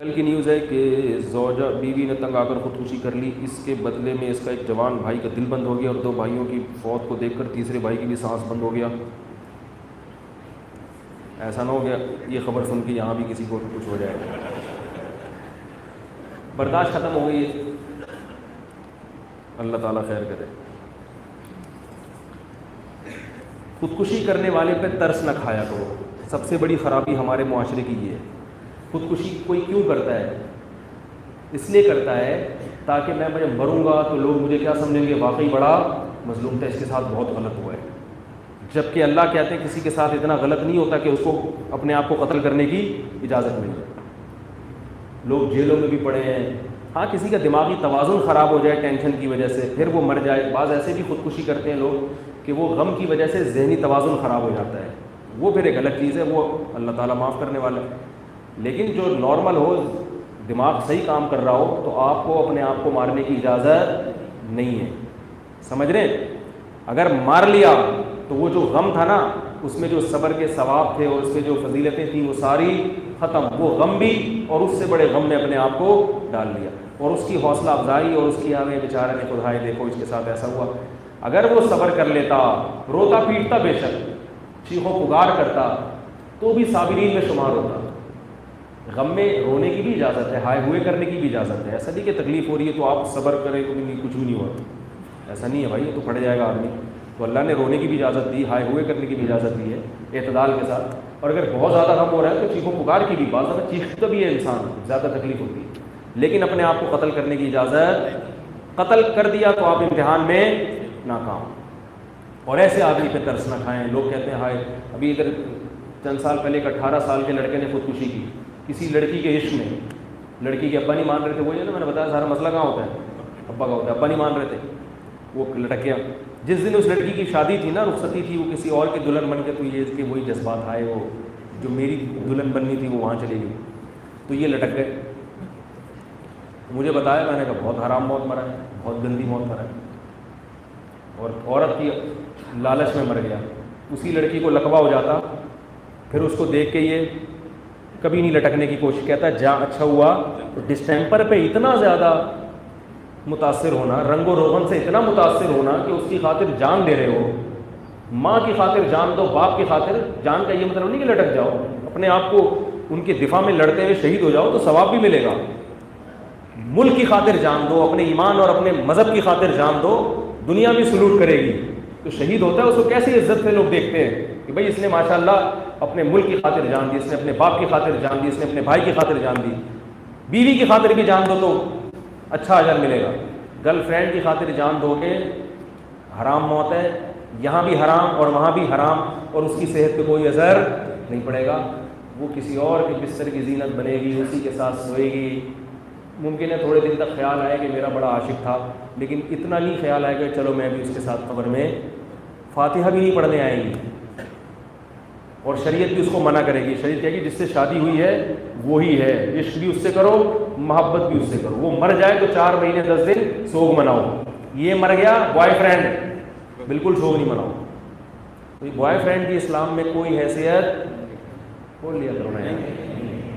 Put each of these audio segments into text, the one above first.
کل کی نیوز ہے کہ زوجہ بیوی نے تنگ آ کر خودکشی کر لی، اس کے بدلے میں اس کا ایک جوان بھائی کا دل بند ہو گیا اور 2 بھائیوں کی فوت کو دیکھ کر تیسرے بھائی کی بھی سانس بند ہو گیا۔ ایسا نہ ہو گیا یہ خبر سن کے یہاں بھی کسی کو کچھ ہو جائے۔ برداشت ختم ہو گئی ہے، اللہ تعالیٰ خیر کرے۔ خودکشی کرنے والے پہ ترس نہ کھایا کرو، سب سے بڑی خرابی ہمارے معاشرے کی یہ ہے۔ خودکشی کوئی کیوں کرتا ہے؟ اس لیے کرتا ہے تاکہ میں جب مروں گا تو لوگ مجھے کیا سمجھیں گے، واقعی بڑا مظلوم تھا، اس کے ساتھ بہت غلط ہوا ہے۔ جبکہ اللہ کہتے ہیں کسی کے ساتھ اتنا غلط نہیں ہوتا کہ اس کو اپنے آپ کو قتل کرنے کی اجازت ملے۔ لوگ جیلوں میں بھی پڑے ہیں، ہاں کسی کا دماغی توازن خراب ہو جائے ٹینشن کی وجہ سے پھر وہ مر جائے۔ بعض ایسے بھی خودکشی کرتے ہیں لوگ کہ وہ غم کی وجہ سے ذہنی توازن خراب ہو جاتا ہے، وہ پھر ایک الگ چیز ہے، وہ اللہ تعالیٰ معاف کرنے والا ہے۔ لیکن جو نارمل ہو، دماغ صحیح کام کر رہا ہو، تو آپ کو اپنے آپ کو مارنے کی اجازت نہیں ہے، سمجھ رہے ہیں؟ اگر مار لیا تو وہ جو غم تھا نا، اس میں جو صبر کے ثواب تھے اور اس میں جو فضیلتیں تھیں وہ ساری ختم، وہ غم بھی اور اس سے بڑے غم نے اپنے آپ کو ڈال لیا، اور اس کی حوصلہ افزائی اور اس کی آگے بیچارے نے خدائے دیکھو اس کے ساتھ ایسا ہوا۔ اگر وہ صبر کر لیتا، روتا پیٹتا بے شک، چیخو پکار کرتا، تو بھی صابرین میں شمار ہوتا۔ غم میں رونے کی بھی اجازت ہے، ہائے ہوئے کرنے کی بھی اجازت ہے، ایسا نہیں کہ تکلیف ہو رہی ہے تو آپ صبر کریں تو کچھ بھی نہیں ہوا، ایسا نہیں ہے بھائی، یہ تو پھٹ جائے گا آدمی۔ تو اللہ نے رونے کی بھی اجازت دی، ہائے ہوئے کرنے کی بھی اجازت دی ہے اعتدال کے ساتھ۔ اور اگر بہت زیادہ غم ہو رہا ہے تو چیخو پکار کی بھی، بعض دفعہ چیختا بھی ہے انسان، زیادہ تکلیف ہوتی ہے، لیکن اپنے آپ کو قتل کرنے کی اجازت، قتل کر دیا تو آپ امتحان میں ناکام۔ اور ایسے آدمی پہ ترس نہ کھائیں۔ لوگ کہتے ہیں ہائے، ابھی ادھر چند سال پہلے ایک 18 سال کے لڑکے نے خودکشی کی کسی لڑکی کے عشق میں۔ لڑکی کے ابا نہیں مان رہے تھے، وہی ہے نا میں نے بتایا سارا مسئلہ کہاں ہوتا ہے، ابا کا ہوتا ہے، ابا نہیں مان رہے تھے، وہ لٹک گیا۔ جس دن اس لڑکی کی شادی تھی نا، رخصتی تھی، وہ کسی اور کی دلہن بن کے، تو یہ اس کے وہی جذبات آئے، وہ جو میری دلہن بننی تھی وہ وہاں چلی گئی، تو یہ لٹک گئے۔ مجھے بتایا، میں نے کہا بہت حرام موت مرا ہے، بہت گندی موت مرا ہے، اور عورت کی لالچ میں مر گیا۔ اسی لڑکی کو لقبہ ہو جاتا، پھر اس کو دیکھ کے یہ کبھی نہیں لٹکنے کی کوشش، کہتا ہے جا اچھا ہوا ڈسٹیمپر پہ اتنا زیادہ متاثر ہونا، رنگ و روغن سے اتنا متاثر ہونا کہ اس کی خاطر جان دے رہے ہو۔ ماں کی خاطر جان دو، باپ کی خاطر جان کا یہ مطلب نہیں کہ لٹک جاؤ، اپنے آپ کو ان کے دفاع میں لڑتے ہوئے شہید ہو جاؤ تو ثواب بھی ملے گا۔ ملک کی خاطر جان دو، اپنے ایمان اور اپنے مذہب کی خاطر جان دو، دنیا بھی سلوٹ کرے گی۔ تو شہید ہوتا ہے اس کو کیسی عزت سے لوگ دیکھتے ہیں کہ بھائی اس نے ماشاءاللہ اپنے ملک کی خاطر جان دی، اس نے اپنے باپ کی خاطر جان دی، اس نے اپنے بھائی کی خاطر جان دی۔ بیوی کی خاطر بھی جان دو تو اچھا اجر ملے گا۔ گرل فرینڈ کی خاطر جان دو گے حرام موت ہے، یہاں بھی حرام اور وہاں بھی حرام، اور اس کی صحت پہ کوئی اثر نہیں پڑے گا۔ وہ کسی اور کے بستر کی زینت بنے گی، اسی کے ساتھ سوئے گی۔ ممکن ہے تھوڑے دن تک خیال آئے کہ میرا بڑا عاشق تھا، لیکن اتنا نہیں خیال آئے کہ چلو میں بھی اس کے ساتھ قبر میں فاتحہ بھی نہیں پڑھنے آئیں گی۔ اور شریعت بھی اس کو منع کرے گی، شریعت کہے گی جس سے شادی ہوئی ہے وہی ہے، عشق بھی اس سے کرو، محبت بھی اس سے کرو۔ وہ مر جائے تو 4 مہینے 10 دن سوگ مناؤ، یہ مر گیا بوائے فرینڈ، بالکل سوگ نہیں مناؤ۔ تو بوائے فرینڈ کی اسلام میں کوئی حیثیت بول لیا کرو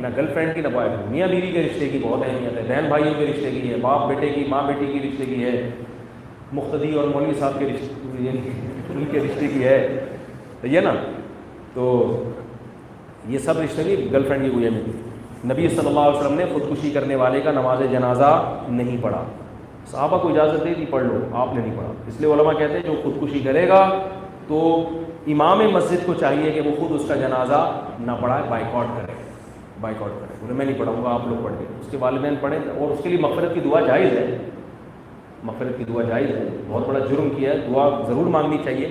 نہ گرل فرینڈ کی نہ بوائے فرینڈ۔ میاں بیوی کے رشتے کی بہت اہمیت ہے، بہن بھائیوں کے رشتے کی ہے، باپ بیٹے کی، ماں بیٹی کی رشتے کی ہے، مقتدی اور مولوی صاحب کے رشتے، ان کے رشتے کی ہے، یہ نا۔ تو یہ سب رشتے نہیں گرل فرینڈ کی کوئی اہمیت۔ نبی صلی اللہ علیہ وسلم نے خودکشی کرنے والے کا نماز جنازہ نہیں پڑھا، صحابہ کو اجازت دی تھی پڑھ لو، آپ نے نہیں پڑھا۔ اس لیے علماء کہتے ہیں جو خودکشی کرے گا تو امام مسجد کو چاہیے کہ وہ خود اس کا جنازہ نہ پڑھائے، بائیکاٹ کرے، بائیکاٹ کرے، بولے میں نہیں پڑھاؤں گا، آپ لوگ پڑھ لیں، اس کے والدین پڑھیں، اور اس کے لیے مغفرت کی دعا جائز ہے، مغفرت کی دعا جائز ہے، بہت بڑا جرم کیا ہے، دعا ضرور مانگنی چاہیے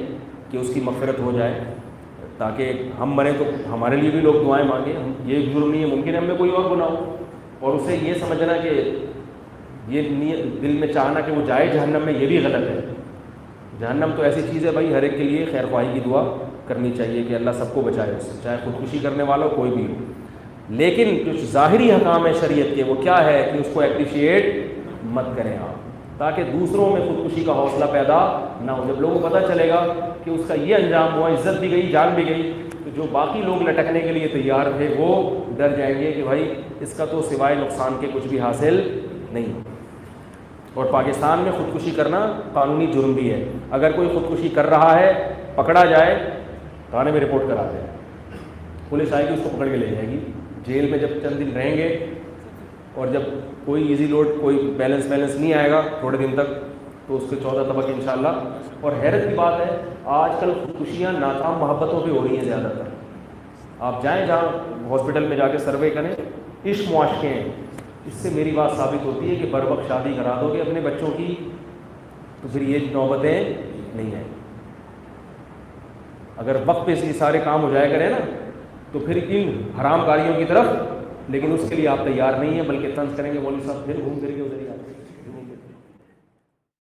کہ اس کی مغفرت ہو جائے، تاکہ ہم مریں تو ہمارے لیے بھی لوگ دعائیں مانگیں۔ یہ ایک جرم نہیں ہے، ممکن ہے ہم میں کوئی اور گناہ ہو، اور اسے یہ سمجھنا کہ یہ دل میں چاہنا کہ وہ جائے جہنم میں، یہ بھی غلط ہے۔ جہنم تو ایسی چیز ہے بھائی، ہر ایک کے لیے خیر خواہی کی دعا کرنی چاہیے کہ اللہ سب کو بچائے اس سے، چاہے خودکشی کرنے والا کوئی بھی ہو۔ لیکن جو ظاہری حکام ہے شریعت کے وہ کیا ہے کہ اس کو اپریشیٹ مت کریں آپ، تاکہ دوسروں میں خودکشی کا حوصلہ پیدا نہ ہو. جب لوگوں کو پتہ چلے گا کہ اس کا یہ انجام ہوا, عزت بھی گئی, جان بھی گئی, تو جو باقی لوگ لٹکنے کے لیے تیار تھے وہ ڈر جائیں گے کہ بھائی اس کا تو سوائے نقصان کے کچھ بھی حاصل نہیں. اور پاکستان میں خودکشی کرنا قانونی جرم بھی ہے. اگر کوئی خودکشی کر رہا ہے, پکڑا جائے, تھانے میں رپورٹ کرا دیں, پولیس آئے گی, اس کو پکڑ کے لے جائے گی. جیل میں جب چند دن رہیں گے, اور جب کوئی ایزی لوڈ, کوئی بیلنس نہیں آئے گا تھوڑے دن تک, تو اس کے 14 طبق انشاءاللہ. اور حیرت کی بات ہے, آج کل خودکشیاں ناکام محبتوں پہ ہو رہی ہیں زیادہ تر. آپ جائیں جہاں ہاسپٹل میں جا کے سروے کریں, عشق معاشقے ہیں. اس سے میری بات ثابت ہوتی ہے کہ بر وقت شادی کرا دو گے اپنے بچوں کی تو پھر یہ نوبتیں نہیں آئیں. اگر وقت پہ یہ سارے کام ہو جائے کریں نا, تو پھر ان حرام کاریوں کی طرف, لیکن اس کے لیے آپ تیار نہیں ہیں, بلکہ طنز کریں گے مولوی صاحب پھر گھوم پھر کے ادھر ہی آتے ہیں.